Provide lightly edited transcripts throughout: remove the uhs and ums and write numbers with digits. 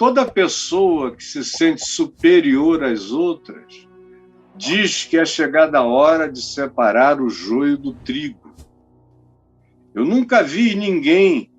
toda pessoa que se sente superior às outras diz que é chegada a hora de separar o joio do trigo. Eu nunca vi ninguém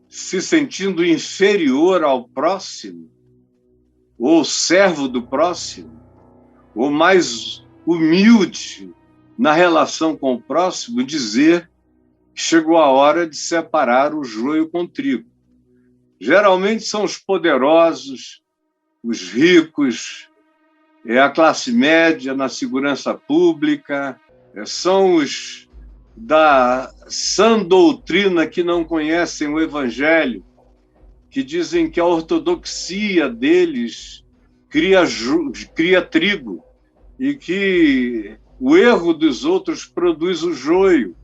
se sentindo inferior ao próximo, ou servo do próximo, ou mais humilde na relação com o próximo, dizer que chegou a hora de separar o joio com o trigo. Geralmente são os poderosos, os ricos, a classe média na segurança pública, são os da sã doutrina que não conhecem o Evangelho, que dizem que a ortodoxia deles cria trigo e que o erro dos outros produz o joio.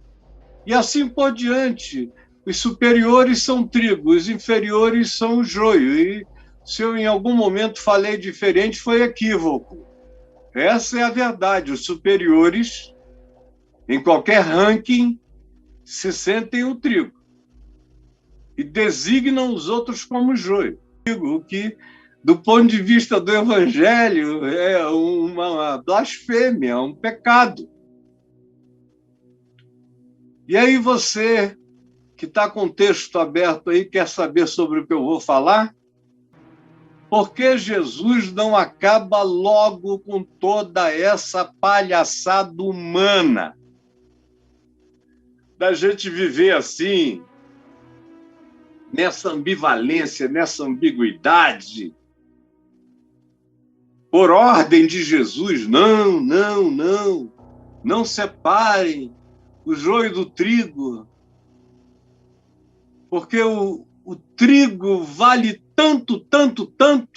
E assim por diante. Os superiores são trigo, os inferiores são o joio. E se eu em algum momento falei diferente, foi equívoco. Essa é a verdade. Os superiores, em qualquer ranking, se sentem o trigo e designam os outros como joio. O que, do ponto de vista do Evangelho, é uma blasfêmia, um pecado. E aí você, que está com o texto aberto aí, quer saber sobre o que eu vou falar? Por que Jesus não acaba logo com toda essa palhaçada humana? Da gente viver assim, nessa ambivalência, nessa ambiguidade. Por ordem de Jesus, não separem o joio do trigo, porque o trigo vale tanto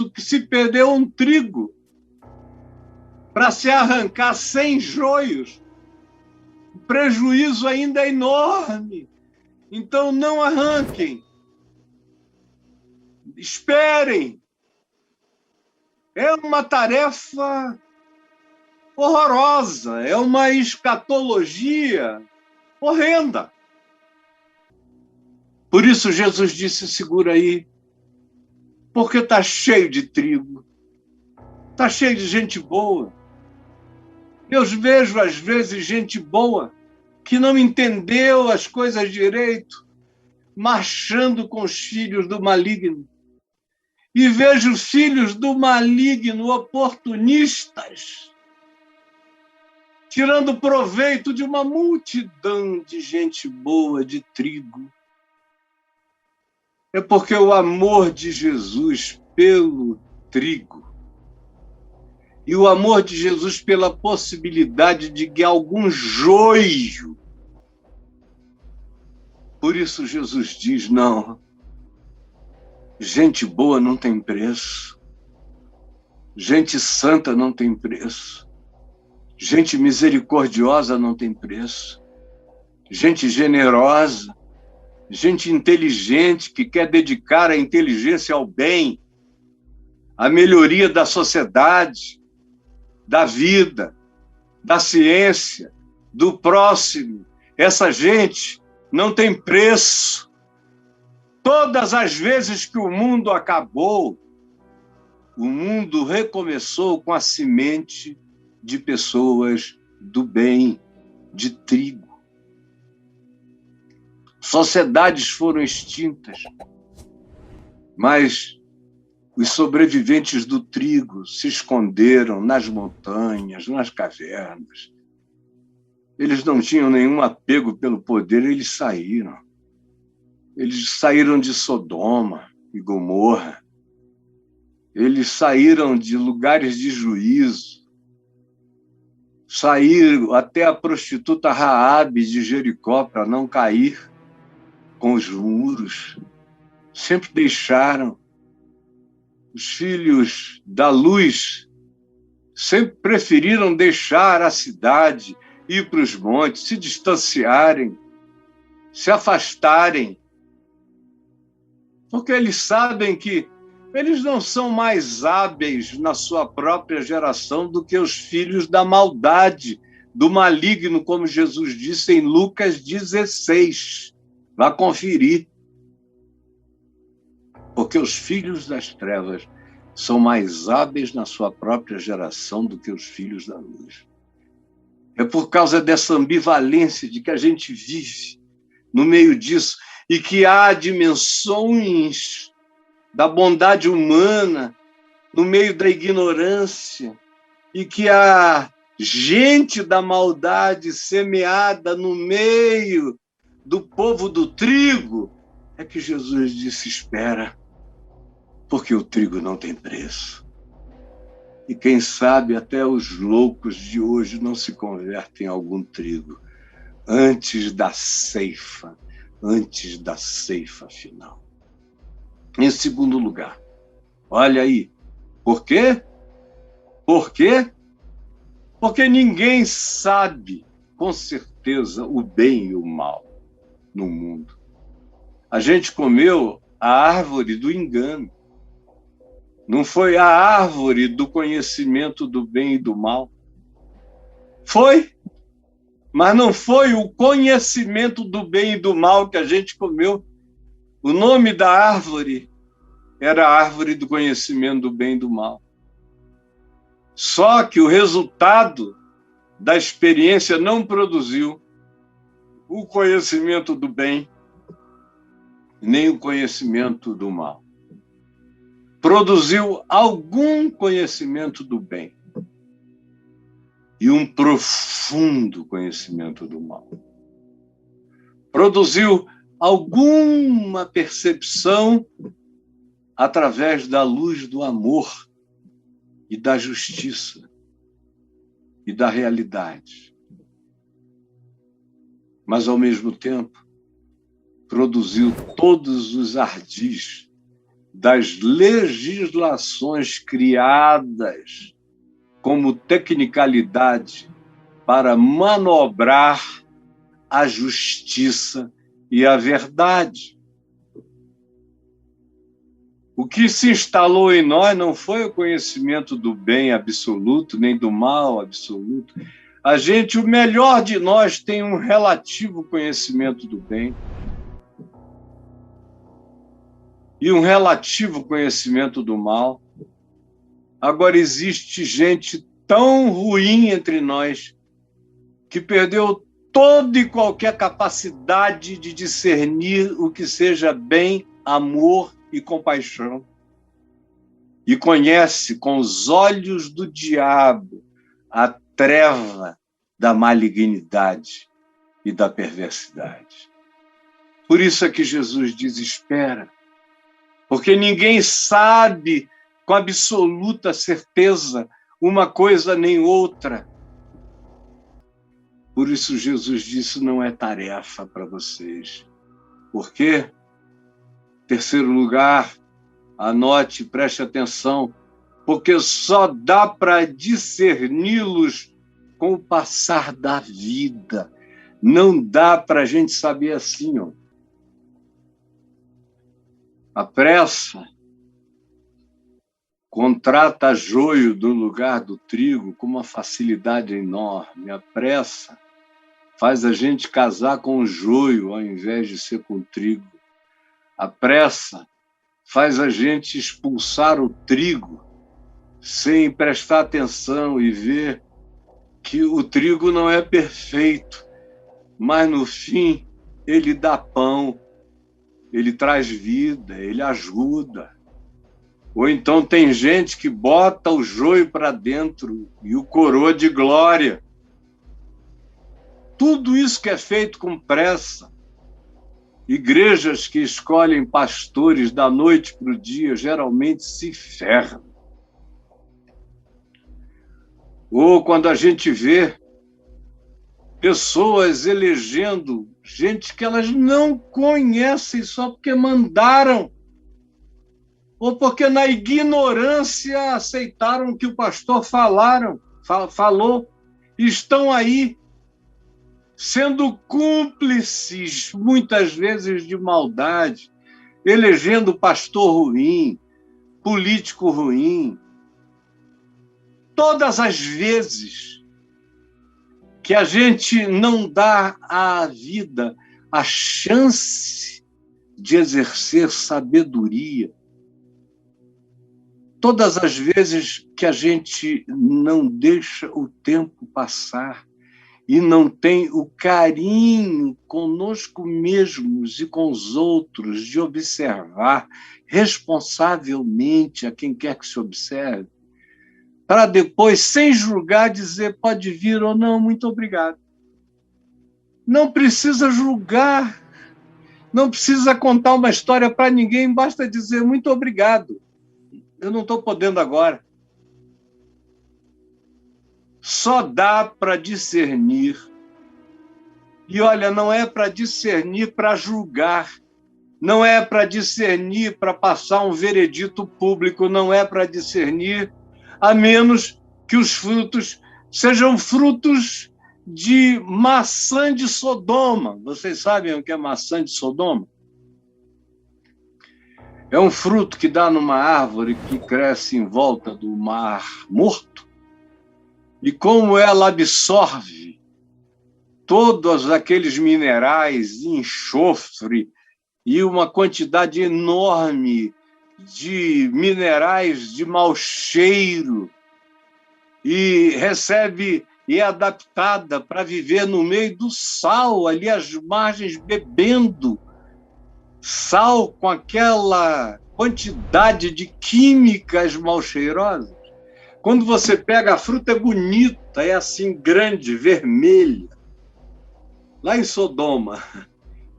que se perdeu um trigo para se arrancar 100 joios. O prejuízo ainda é enorme. Então não arranquem. Esperem. É uma tarefa horrorosa, é uma escatologia horrenda. Por isso Jesus disse, segura aí, porque está cheio de trigo, está cheio de gente boa. Eu vejo, às vezes, gente boa que não entendeu as coisas direito, marchando com os filhos do maligno. E vejo filhos do maligno oportunistas, tirando proveito de uma multidão de gente boa, de trigo. É porque o amor de Jesus pelo trigo e o amor de Jesus pela possibilidade de que algum joio. Por isso Jesus diz, não, gente boa não tem preço, gente santa não tem preço, gente misericordiosa não tem preço, gente generosa, gente inteligente que quer dedicar a inteligência ao bem, à melhoria da sociedade, da vida, da ciência, do próximo. Essa gente não tem preço. Todas as vezes que o mundo acabou, o mundo recomeçou com a semente de pessoas do bem, de trigo. Sociedades foram extintas, mas os sobreviventes do trigo se esconderam nas montanhas, nas cavernas. Eles não tinham nenhum apego pelo poder, eles saíram. Eles saíram de Sodoma e Gomorra. Eles saíram de lugares de juízo. Saíram até a prostituta Raabe de Jericó para não cair com os muros. Sempre deixaram. Os filhos da luz sempre preferiram deixar a cidade, ir para os montes, se distanciarem, se afastarem, porque eles sabem que eles não são mais hábeis na sua própria geração do que os filhos da maldade, do maligno, como Jesus disse em Lucas 16. Vá conferir. Porque os filhos das trevas são mais hábeis na sua própria geração do que os filhos da luz. É por causa dessa ambivalência de que a gente vive no meio disso e que há dimensões da bondade humana no meio da ignorância e que há gente da maldade semeada no meio do povo do trigo, é que Jesus disse: espera, porque o trigo não tem preço. E quem sabe até os loucos de hoje não se convertem em algum trigo antes da ceifa final. Em segundo lugar, olha aí, por quê? Por quê? Porque ninguém sabe com certeza o bem e o mal no mundo. A gente comeu a árvore do engano. Não foi a árvore do conhecimento do bem e do mal. Foi, mas não foi o conhecimento do bem e do mal que a gente comeu. O nome da árvore era a árvore do conhecimento do bem e do mal. Só que o resultado da experiência não produziu o conhecimento do bem, nem o conhecimento do mal. Produziu algum conhecimento do bem e um profundo conhecimento do mal. Produziu alguma percepção através da luz do amor e da justiça e da realidade. Mas, ao mesmo tempo, produziu todos os ardis das legislações criadas como tecnicalidade para manobrar a justiça e a verdade. O que se instalou em nós não foi o conhecimento do bem absoluto, nem do mal absoluto. O melhor de nós tem um relativo conhecimento do bem e um relativo conhecimento do mal. Agora, existe gente tão ruim entre nós que perdeu toda e qualquer capacidade de discernir o que seja bem, amor e compaixão. E conhece com os olhos do diabo a treva da malignidade e da perversidade. Por isso é que Jesus diz: espera, porque ninguém sabe com absoluta certeza uma coisa nem outra. Por isso Jesus disse: não é tarefa para vocês. Por quê? Terceiro lugar, anote, preste atenção, porque só dá para discerni-los com o passar da vida. Não dá para a gente saber assim, ó. A pressa contrata joio do lugar do trigo com uma facilidade enorme. A pressa faz a gente casar com o joio ao invés de ser com o trigo. A pressa faz a gente expulsar o trigo sem prestar atenção e ver que o trigo não é perfeito, mas no fim ele dá pão, ele traz vida, ele ajuda. Ou então tem gente que bota o joio para dentro e o coroa de glória. Tudo isso que é feito com pressa. Igrejas que escolhem pastores da noite para o dia geralmente se ferram. Ou quando a gente vê pessoas elegendo gente que elas não conhecem só porque mandaram, ou porque na ignorância aceitaram o que o pastor falou, e estão aí sendo cúmplices, muitas vezes, de maldade, elegendo pastor ruim, político ruim. Todas as vezes que a gente não dá à vida a chance de exercer sabedoria, Todas as vezes que a gente não deixa o tempo passar e não tem o carinho conosco mesmos e com os outros de observar responsavelmente a quem quer que se observe, para depois, sem julgar, dizer pode vir ou não, muito obrigado. Não precisa julgar, não precisa contar uma história para ninguém, basta dizer muito obrigado. Eu não estou podendo agora. Só dá para discernir. E olha, não é para discernir para julgar, não é para discernir para passar um veredito público, não é para discernir, a menos que os frutos sejam frutos de maçã de Sodoma. Vocês sabem o que é maçã de Sodoma? É um fruto que dá numa árvore que cresce em volta do mar morto. E como ela absorve todos aqueles minerais, enxofre e uma quantidade enorme de minerais de mau cheiro, e recebe e é adaptada para viver no meio do sal, ali às margens, bebendo sal com aquela quantidade de químicas mal cheirosas. Quando você pega a fruta, é bonita, é assim, grande, vermelha. Lá em Sodoma,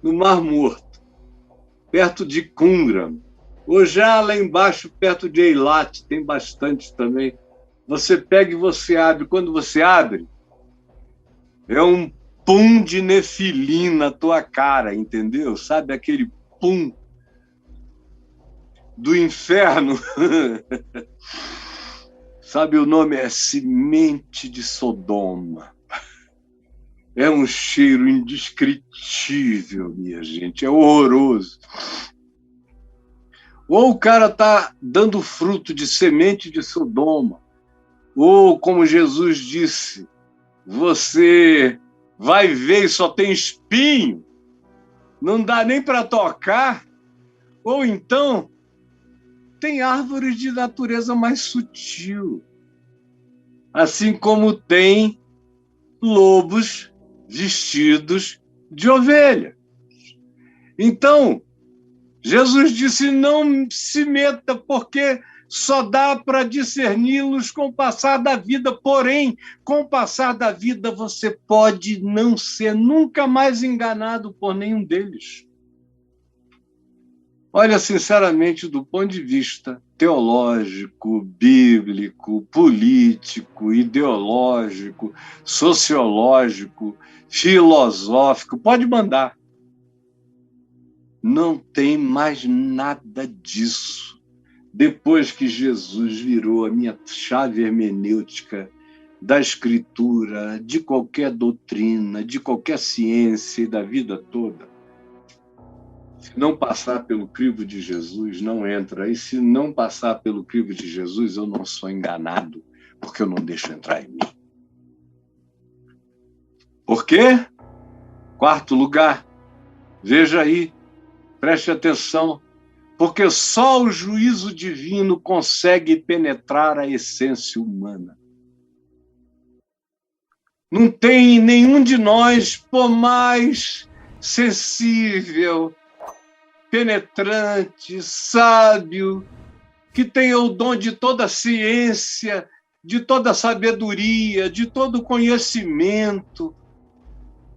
no Mar Morto, perto de Qumran, ou já lá embaixo, perto de Eilat, tem bastante também. Você pega e você abre. Quando você abre, é um pum de nefilim na tua cara, entendeu? Sabe aquele pum do inferno? Sabe, o nome é semente de Sodoma. É um cheiro indescritível, minha gente, é horroroso. Ou o cara está dando fruto de semente de Sodoma, ou, como Jesus disse, você vai ver e só tem espinho, não dá nem para tocar, ou então tem árvores de natureza mais sutil, assim como tem lobos vestidos de ovelha. Então, Jesus disse, não se meta, porque só dá para discerni-los com o passar da vida. Porém, com o passar da vida, você pode não ser nunca mais enganado por nenhum deles. Olha, sinceramente, do ponto de vista teológico, bíblico, político, ideológico, sociológico, filosófico, pode mandar. Não tem mais nada disso. Depois que Jesus virou a minha chave hermenêutica da Escritura, de qualquer doutrina, de qualquer ciência e da vida toda, se não passar pelo crivo de Jesus, não entra. E se não passar pelo crivo de Jesus, eu não sou enganado, porque eu não deixo entrar em mim. Por quê? Quarto lugar, veja aí, preste atenção, porque só o juízo divino consegue penetrar a essência humana. Não tem nenhum de nós, por mais sensível, penetrante, sábio, que tenha o dom de toda a ciência, de toda a sabedoria, de todo o conhecimento,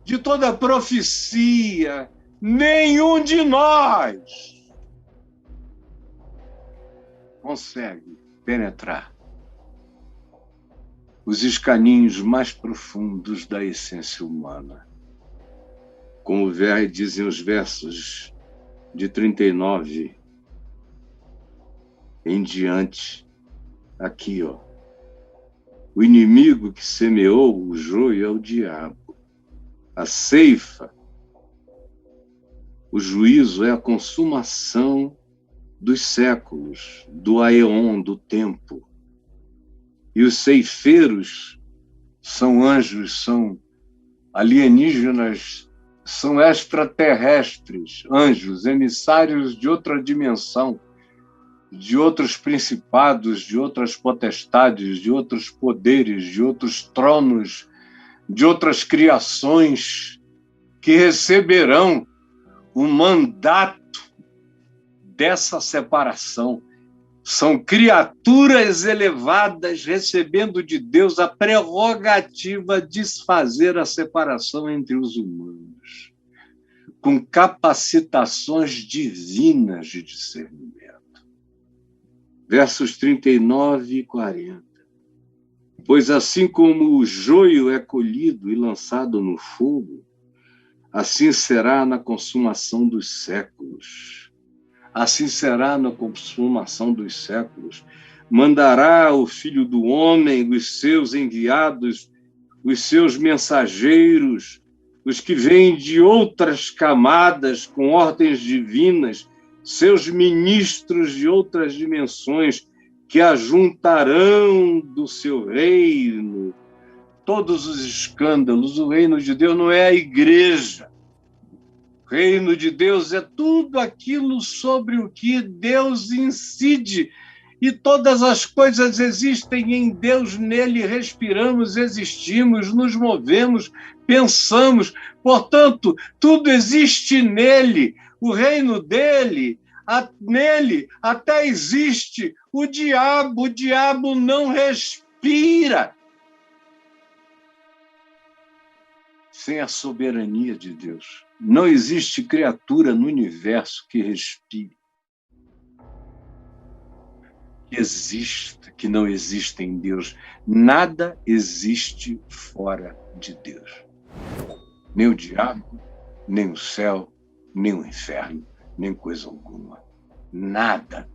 de toda a profecia, nenhum de nós consegue penetrar os escaninhos mais profundos da essência humana. Como dizem os versos de 39 em diante, aqui, ó. O inimigo que semeou o joio é o diabo. A ceifa, o juízo é a consumação dos séculos, do aeon, do tempo. E os ceifeiros são anjos, são alienígenas, são extraterrestres, anjos, emissários de outra dimensão, de outros principados, de outras potestades, de outros poderes, de outros tronos, de outras criações que receberão o mandato dessa separação. São criaturas elevadas recebendo de Deus a prerrogativa de fazer a separação entre os humanos, com capacitações divinas de discernimento. Versos 39 e 40. Pois assim como o joio é colhido e lançado no fogo, assim será na consumação dos séculos. Assim será na consumação dos séculos. Mandará o Filho do Homem os seus enviados, os seus mensageiros, os que vêm de outras camadas com ordens divinas, seus ministros de outras dimensões, que ajuntarão do seu reino todos os escândalos. O reino de Deus não é a igreja. O reino de Deus é tudo aquilo sobre o que Deus incide. E todas as coisas existem em Deus, nele respiramos, existimos, nos movemos, pensamos. Portanto, tudo existe nele. O reino dele, nele até existe o diabo não respira sem a soberania de Deus. Não existe criatura no universo que respire, que exista, que não exista em Deus. Nada existe fora de Deus. Nem o diabo, nem o céu, nem o inferno, nem coisa alguma. Nada.